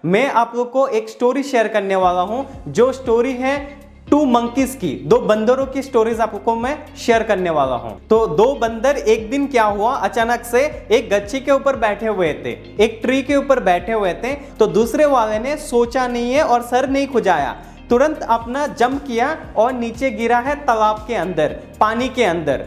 मैं आप लोग को एक स्टोरी शेयर करने वाला हूं जो स्टोरी है टू मंकीज की, दो बंदरों की स्टोरीज आपको मैं शेयर करने वाला हूं। तो दो बंदर, एक दिन क्या हुआ, अचानक से एक गच्छी के ऊपर बैठे हुए थे, एक ट्री के ऊपर बैठे हुए थे। तो दूसरे वाले ने सोचा नहीं है और सर नहीं खुजाया, तुरंत अपना जंप किया और नीचे गिरा है तालाब के अंदर, पानी के अंदर।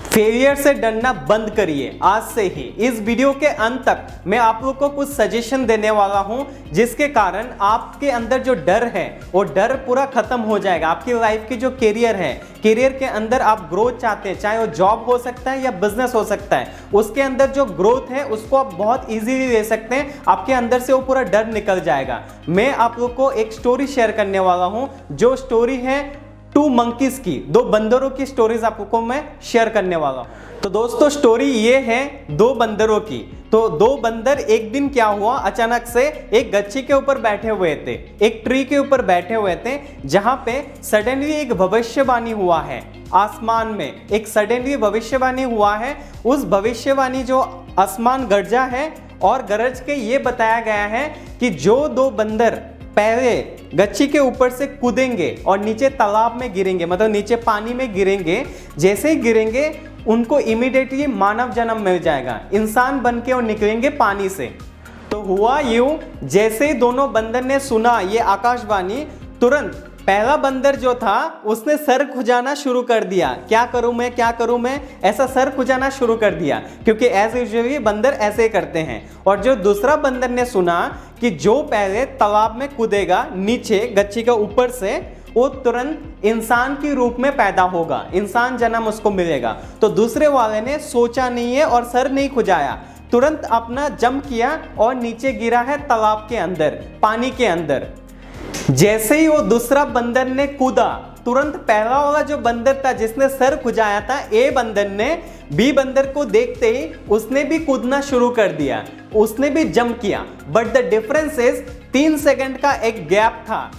फेलियर से डरना बंद करिए आज से ही। इस वीडियो के अंत तक मैं आप लोग को कुछ सजेशन देने वाला हूं जिसके कारण आपके अंदर जो डर है वो डर पूरा खत्म हो जाएगा। आपकी लाइफ की जो करियर है, करियर के अंदर आप ग्रोथ चाहते हैं, चाहे वो जॉब हो सकता है या बिजनेस हो सकता है, उसके अंदर जो ग्रोथ है उसको आप बहुत इजीली ले सकते हैं। आपके अंदर से वो पूरा डर निकल जाएगा। मैं आप लोग को एक स्टोरी शेयर करने वाला हूं जो स्टोरी है टू मंकीज की, दो बंदरों की स्टोरीज आपको मैं शेयर करने वाला हूं। तो दोस्तों स्टोरी ये है दो बंदरों की। तो दो बंदर, एक दिन क्या हुआ, अचानक से एक गच्छी के ऊपर बैठे हुए थे, एक ट्री के ऊपर बैठे हुए थे, जहां पे सडनली एक भविष्यवाणी हुआ है। आसमान में एक सडनली भविष्यवाणी हुआ है। उस भविष्यवाणी जो आसमान गरजा है और गरज के ये बताया गया है कि जो दो बंदर पहले गच्छी के ऊपर से कूदेंगे और नीचे तालाब में गिरेंगे, मतलब नीचे पानी में गिरेंगे, जैसे ही गिरेंगे उनको इमीडिएटली मानव जन्म मिल जाएगा, इंसान बन के वो निकलेंगे पानी से। तो हुआ यूं, जैसे ही दोनों बंदर ने सुना ये आकाशवाणी, तुरंत पहला बंदर जो था उसने सर खुजाना शुरू कर दिया। क्या करूं मैं, क्या करूं मैं, ऐसा सर खुजाना शुरू कर दिया, क्योंकि एज यूजुअली बंदर ऐसे करते हैं। और जो दूसरा बंदर ने सुना कि जो पहले तालाब में कूदेगा नीचे गच्छी के ऊपर से, वो तुरंत इंसान के रूप में पैदा होगा, इंसान जन्म उसको मिलेगा। तो दूसरे वाले ने सोचा नहीं है और सर नहीं खुजाया, तुरंत अपना जंप किया और नीचे गिरा है तालाब के अंदर, पानी के अंदर। जैसे ही वो दूसरा बंदर ने कूदा, तुरंत पहला वाला जो बंदर था जिसने सर खुजाया था, ए बंदर ने बी बंदर को देखते ही उसने भी कूदना शुरू कर दिया, उसने भी जंप किया। But the difference is 3 second का एक गैप था।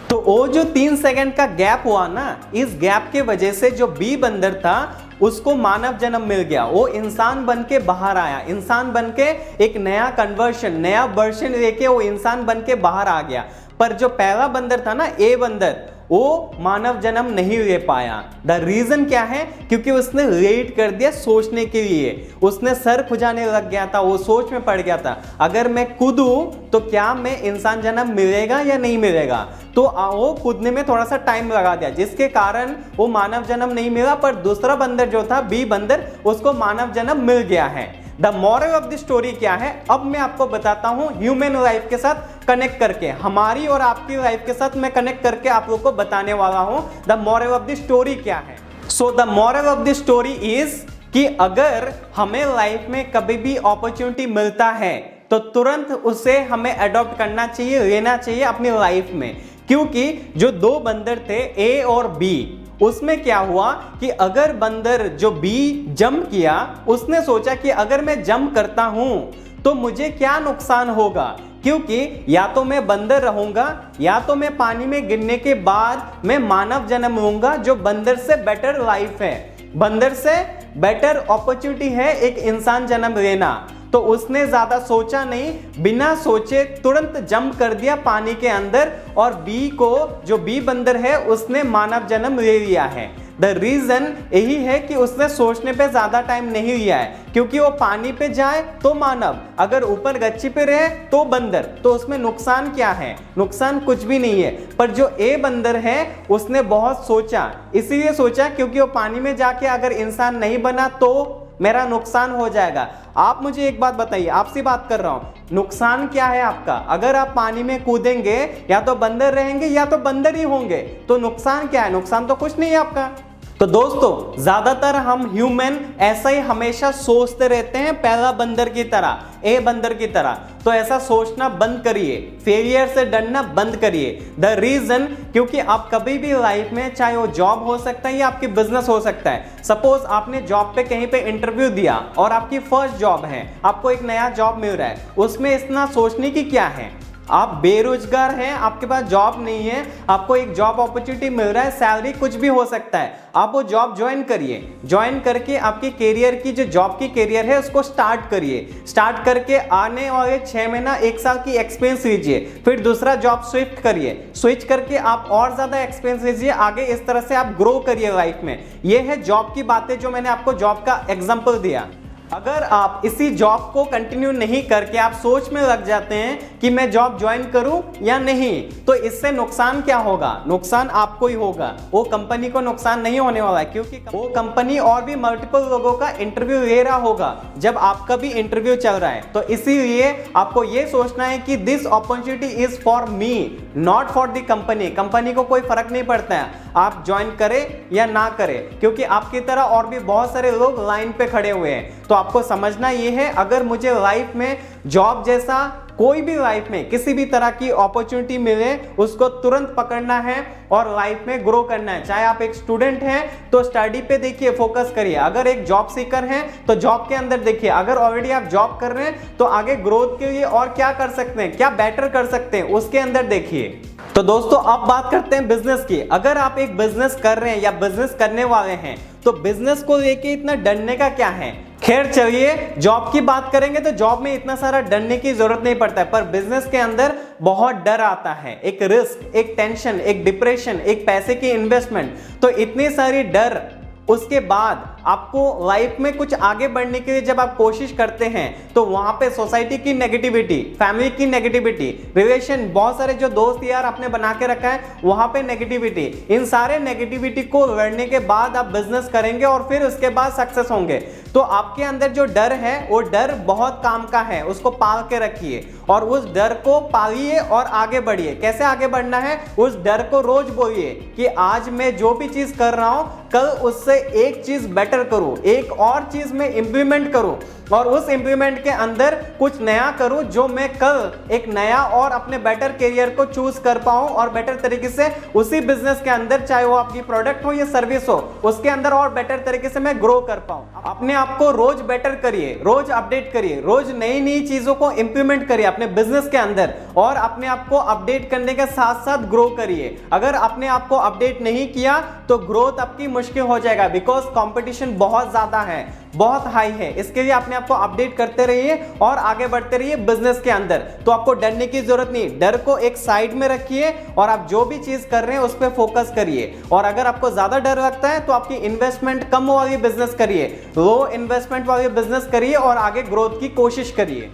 तो वो जो 3 सेकंड का गैप हुआ ना, इस गैप के वजह से जो बी बंदर था उसको मानव जन्म मिल गया, वो इंसान बन के बाहर आया, इंसान बन के एक नया कन्वर्शन, नया वर्जन लेके वो इंसान बन के बाहर आ गया। पर जो पहला बंदर था ना, ए बंदर, वो मानव जन्म नहीं ले पाया। द रीजन क्या है, क्योंकि उसने लेट कर दिया सोचने के लिए, उसने सर खुजाने लग गया था, वो सोच में पड़ गया था, अगर मैं कूदूं तो क्या मैं इंसान जन्म मिलेगा या नहीं मिलेगा। तो वो कूदने में थोड़ा सा टाइम लगा दिया, जिसके कारण वो मानव जन्म नहीं मिला। पर दूसरा बंदर जो था, बी बंदर, उसको मानव जन्म मिल गया है। The moral of the story क्या है, अब मैं आपको बताता हूं ह्यूमन लाइफ के साथ कनेक्ट करके, हमारी और आपकी लाइफ के साथ मैं कनेक्ट करके आप लोग को बताने वाला हूं the moral of the story क्या है। So the moral of the story is कि अगर हमें लाइफ में कभी भी अपॉर्चुनिटी मिलता है तो तुरंत उसे हमें अडॉप्ट करना चाहिए, लेना चाहिए अपनी लाइफ में। क्योंकि जो दो बंदर थे, ए और बी, उसमें क्या हुआ कि अगर बंदर जो बी जंप किया, उसने सोचा कि अगर मैं जंप करता हूं तो मुझे क्या नुकसान होगा, क्योंकि या तो मैं बंदर रहूंगा या तो मैं पानी में गिरने के बाद मैं मानव जन्म लूंगा, जो बंदर से बेटर लाइफ है, बंदर से बेटर अपॉर्चुनिटी है एक इंसान जन्म लेना। तो उसने ज्यादा सोचा नहीं, बिना सोचे तुरंत जंप कर दिया पानी के अंदर, और बी को, जो बी बंदर है, उसने मानव जन्म ले लिया है। द रीजन यही है कि उसने सोचने पे ज्यादा टाइम नहीं लिया है, क्योंकि वो पानी पे जाए तो मानव, अगर ऊपर गच्छी पे रहे तो बंदर, तो उसमें नुकसान क्या है, नुकसान कुछ भी नहीं है। पर जो ए बंदर है उसने बहुत सोचा, इसीलिए सोचा क्योंकि वो पानी में जाके अगर इंसान नहीं बना तो मेरा नुकसान हो जाएगा। आप मुझे एक बात बताइए, आपसे बात कर रहा हूं, नुकसान क्या है आपका? अगर आप पानी में कूदेंगे या तो बंदर रहेंगे या तो बंदर ही होंगे, तो नुकसान क्या है? नुकसान तो कुछ नहीं है आपका। तो दोस्तों ज्यादातर हम ह्यूमन ऐसा ही हमेशा सोचते रहते हैं, पहला बंदर की तरह, ए बंदर की तरह। तो ऐसा सोचना बंद करिए, फेलियर से डरना बंद करिए। द रीजन, क्योंकि आप कभी भी लाइफ में, चाहे वो जॉब हो सकता है या आपकी बिजनेस हो सकता है, सपोज आपने जॉब पे कहीं पे इंटरव्यू दिया और आपकी फर्स्ट जॉब है, आपको एक नया जॉब मिल रहा है, उसमें इतना सोचने की क्या है, आप बेरोजगार हैं, आपके पास जॉब नहीं है, आपको एक जॉब अपॉर्चुनिटी मिल रहा है, सैलरी कुछ भी हो सकता है, आप वो जॉब ज्वाइन करिए। ज्वाइन करके आपकी कैरियर की जो जॉब की कैरियर है उसको स्टार्ट करिए। स्टार्ट करके आने वाले 6 महीना 1 साल की एक्सपीरियंस लीजिए, फिर दूसरा जॉब स्विफ्ट करिए, स्विच करके आप और ज्यादा एक्सपीरियंस लीजिए, आगे इस तरह से आप ग्रो करिए लाइफ में। ये है जॉब की बातें जो मैंने आपको जॉब का एग्जांपल दिया। अगर आप इसी जॉब को कंटिन्यू नहीं करके आप सोच में लग जाते हैं कि मैं जॉब ज्वाइन करूं या नहीं, तो इससे नुकसान क्या होगा? नुकसान आपको ही होगा, वो कंपनी को नुकसान नहीं होने वाला है, क्योंकि वो कंपनी और भी मल्टीपल लोगों का इंटरव्यू ले रहा होगा जब आपका भी इंटरव्यू चल रहा है। तो इसीलिए आपको ये सोचना है कि this opportunity is for me, not for the company. Company को कोई फर्क नहीं पड़ता है आप ज्वाइन करें या ना करें, क्योंकि आपकी तरह और भी बहुत सारे लोग लाइन पे खड़े हुए हैं। तो आपको समझना ये है, अगर मुझे लाइफ में जॉब जैसा कोई भी लाइफ में किसी भी तरह की अपॉर्चुनिटी मिले उसको तुरंत पकड़ना है और लाइफ में ग्रो करना है। चाहे आप एक स्टूडेंट हैं तो स्टडी पे देखिए, फोकस करिए। अगर एक जॉब सीकर हैं तो जॉब के अंदर देखिए। अगर ऑलरेडी आप जॉब कर रहे हैं तो आगे ग्रोथ के लिए और क्या कर सकते हैं, क्या बेटर कर सकते हैं, उसके अंदर देखिए। तो दोस्तों अब बात करते हैं बिजनेस की। अगर आप एक बिजनेस कर रहे हैं या बिजनेस करने वाले हैं तो बिजनेस को लेके इतना डरने का क्या है? खैर चलिए, जॉब की बात करेंगे तो जॉब में इतना सारा डरने की जरूरत नहीं पड़ता है, पर बिजनेस के अंदर बहुत डर आता है। एक रिस्क, एक टेंशन, एक डिप्रेशन, एक पैसे की इन्वेस्टमेंट, तो इतनी सारी डर। उसके बाद आपको लाइफ में कुछ आगे बढ़ने के लिए जब आप कोशिश करते हैं तो वहां पे सोसाइटी की नेगेटिविटी, फैमिली की नेगेटिविटी, रिलेशन, बहुत सारे जो दोस्त यार आपने बना के रखा है वहां पे नेगेटिविटी, इन सारे नेगेटिविटी को लड़ने के बाद आप बिजनेस करेंगे और फिर उसके बाद सक्सेस होंगे। तो आपके अंदर जो डर है वो डर बहुत काम का है, उसको पाल के रखिए और उस डर को पालिए और आगे बढ़िए। कैसे आगे बढ़ना है? उस डर को रोज बोलिए कि आज मैं जो भी चीज कर रहा हूं कल उससे एक चीज बेटर करूं, एक और चीज में इंप्लीमेंट करूं और उस इंप्लीमेंट के अंदर कुछ नया करूं जो मैं कल एक नया और अपने बेटर करियर को चूज कर पाऊं और बेटर तरीके से उसी बिजनेस के अंदर, चाहे वो आपकी प्रोडक्ट हो या सर्विस हो, उसके अंदर और बेटर तरीके से मैं ग्रो कर पाऊं। अपने आप को रोज बेटर करिए, रोज अपडेट करिए, रोज नई नई चीजों को इंप्लीमेंट करिए अपने बिजनेस के अंदर और अपने आप को अपडेट करने के साथ साथ ग्रो करिए। अगर अपने आप को अपडेट नहीं किया तो ग्रोथ आपकी मुश्किल हो जाएगा, बिकॉज कंपटीशन बहुत ज्यादा है, बहुत हाई है। इसके लिए अपने आप को अपडेट करते रहिए और आगे बढ़ते रहिए बिजनेस के अंदर। तो आपको डरने की जरूरत नहीं, डर को एक साइड में रखिए और आप जो भी चीज कर रहे हैं उस पर फोकस करिए। और अगर आपको ज्यादा डर लगता है तो आपकी इन्वेस्टमेंट कम वाली बिजनेस करिए, लो इन्वेस्टमेंट वाली बिजनेस करिए और आगे ग्रोथ की कोशिश करिए।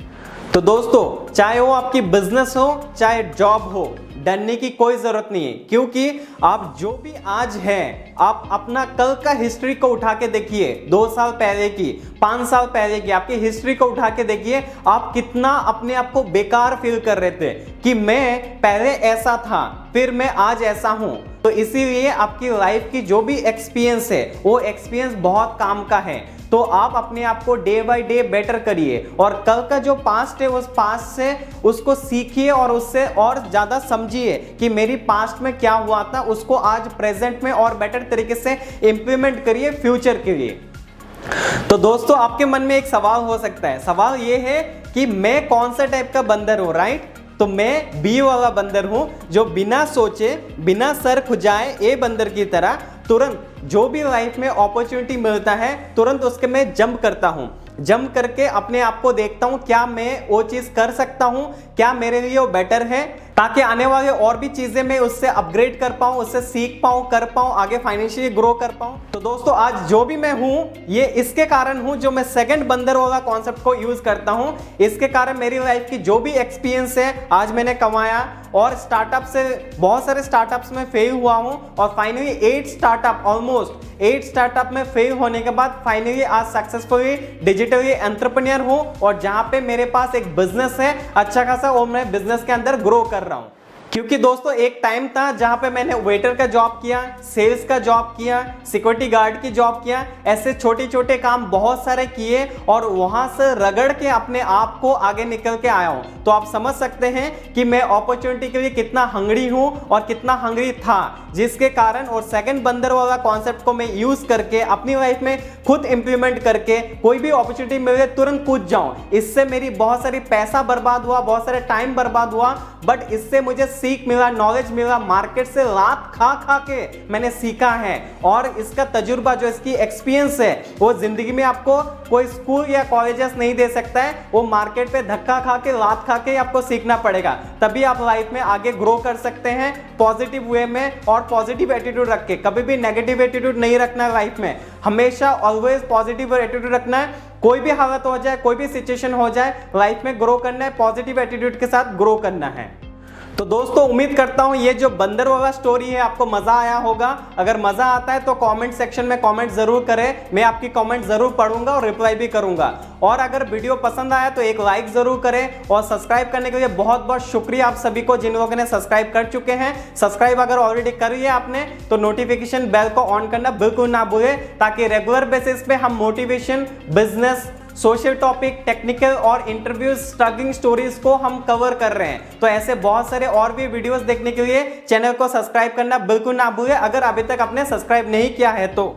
तो दोस्तों, चाहे वो आपकी बिजनेस हो चाहे जॉब हो, डरने की कोई जरूरत नहीं है, क्योंकि आप जो भी आज हैं आप अपना कल का हिस्ट्री को उठा के देखिए, 2 साल पहले की, 5 साल पहले की आपकी हिस्ट्री को उठा के देखिए, आप कितना अपने आप को बेकार फील कर रहे थे कि मैं पहले ऐसा था फिर मैं आज ऐसा हूं। तो इसीलिए आपकी लाइफ की जो भी एक्सपीरियंस है वो एक्सपीरियंस बहुत काम का है। तो आप अपने आप को डे बाय डे बेटर करिए और कल का जो पास्ट है उस पास्ट से उसको सीखिए और उससे और ज्यादा समझिए कि मेरी पास्ट में क्या हुआ था, उसको आज प्रेजेंट में और बेटर तरीके से इंप्लीमेंट करिए फ्यूचर के लिए। तो दोस्तों, आपके मन में एक सवाल हो सकता है, सवाल ये है कि मैं कौन सा टाइप का बंदर हूं, राइट? तो मैं बी वाला बंदर हूं जो बिना सोचे, बिना सर खुजाए ए बंदर की तरह तुरंत जो भी लाइफ में अपॉर्चुनिटी मिलता है तुरंत उसके मैं जंप करता हूं। जंप करके अपने आप को देखता हूं क्या मैं वो चीज कर सकता हूं, क्या मेरे लिए वो बेटर है, ताकि आने वाले और भी चीजें मैं उससे अपग्रेड कर पाऊं, उससे सीख पाऊं, कर पाऊं, आगे फाइनेंशियली ग्रो कर पाऊं। तो दोस्तों, आज जो भी मैं हूं ये इसके कारण हूं जो मैं सेकंड बंदर वाला कॉन्सेप्ट को यूज करता हूं। इसके कारण मेरी लाइफ की जो भी एक्सपीरियंस है आज मैंने कमाया और स्टार्टअप से बहुत सारे स्टार्टअप्स में फेल हुआ हूं और फाइनली 8 स्टार्टअप में फेल होने के बाद फाइनली आज सक्सेसफुली डिजिटली एंटरप्रेन्योर हूं और जहां पे मेरे पास एक बिजनेस है अच्छा खासा, और मैं बिजनेस के अंदर ग्रो कर रहा हूं। क्योंकि दोस्तों एक टाइम था जहां पे मैंने वेटर का जॉब किया, सेल्स का जॉब किया, सिक्योरिटी गार्ड की जॉब किया, ऐसे छोटे छोटे काम बहुत सारे किए और वहां से रगड़ के अपने आप को आगे निकल के आया हूं। तो आप समझ सकते हैं कि मैं अपॉर्चुनिटी के लिए कितना हंगरी हूं और कितना हंगरी था, जिसके कारण और सेकंड बंदर वाला कॉन्सेप्ट को मैं यूज करके अपनी लाइफ में खुद इंप्लीमेंट करके कोई भी अपॉर्चुनिटी मिले तुरंत कूद जाऊं। इससे मेरी बहुत सारी पैसा बर्बाद हुआ, बहुत सारे टाइम बर्बाद हुआ, बट इससे मुझे सीख मिला, नॉलेज मिला, मार्केट से लात खा खा के मैंने सीखा है। और इसका तजुर्बा जो इसकी एक्सपीरियंस है वो जिंदगी में आपको कोई स्कूल या कॉलेजेस नहीं दे सकता है, वो मार्केट पे धक्का खा के, लात खा के आपको सीखना पड़ेगा, तभी आप लाइफ में आगे ग्रो कर सकते हैं पॉजिटिव वे में और पॉजिटिव एटीट्यूड रख के। कभी भी नेगेटिव एटीट्यूड नहीं रखना है लाइफ में, हमेशा ऑलवेज पॉजिटिव एटीट्यूड रखना है। कोई भी हालत हो जाए, कोई भी सिचुएशन हो जाए, लाइफ में ग्रो करना है, पॉजिटिव एटीट्यूड के साथ ग्रो करना है। तो दोस्तों उम्मीद करता हूं ये जो बंदर वाला स्टोरी है आपको मजा आया होगा। अगर मजा आता है तो कमेंट सेक्शन में कमेंट जरूर करें, मैं आपकी कमेंट जरूर पढ़ूंगा और रिप्लाई भी करूंगा। और अगर वीडियो पसंद आया तो एक लाइक जरूर करें और सब्सक्राइब करने के लिए बहुत बहुत शुक्रिया आप सभी को जिन लोगों ने सब्सक्राइब कर चुके हैं। सब्सक्राइब अगर ऑलरेडी कर लिया आपने तो नोटिफिकेशन बेल को ऑन करना बिल्कुल ना भूलें, ताकि रेगुलर बेसिस पे हम motivation, business, social topic, technical और इंटरव्यूज, स्ट्रगलिंग स्टोरीज को हम कवर कर रहे हैं। तो ऐसे बहुत सारे और भी वीडियोस देखने के लिए चैनल को सब्सक्राइब करना बिल्कुल ना भूलें, अगर अभी तक आपने सब्सक्राइब नहीं किया है तो।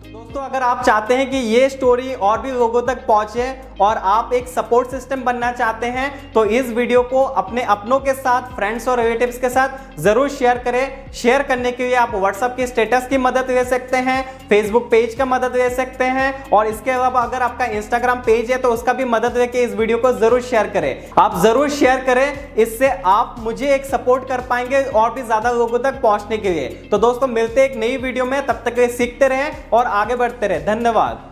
दोस्तों अगर आप चाहते हैं कि ये स्टोरी और भी लोगों तक पहुंचे और आप एक सपोर्ट सिस्टम बनना चाहते हैं तो इस वीडियो को अपने अपनों के साथ, फ्रेंड्स और रिलेटिव्स के साथ जरूर शेयर करें। शेयर करने के लिए आप व्हाट्सएप की स्टेटस की मदद ले सकते हैं, फेसबुक पेज का मदद ले सकते हैं, और इसके अलावा अगर आपका इंस्टाग्राम पेज है तो उसका भी मदद लेके इस वीडियो को जरूर शेयर करें। आप जरूर शेयर करें, इससे आप मुझे एक सपोर्ट कर पाएंगे और भी ज्यादा लोगों तक पहुंचने के लिए। तो दोस्तों मिलते हैं एक नई वीडियो में, तब तक सीखते रहें और आगे बढ़ते रहे। धन्यवाद।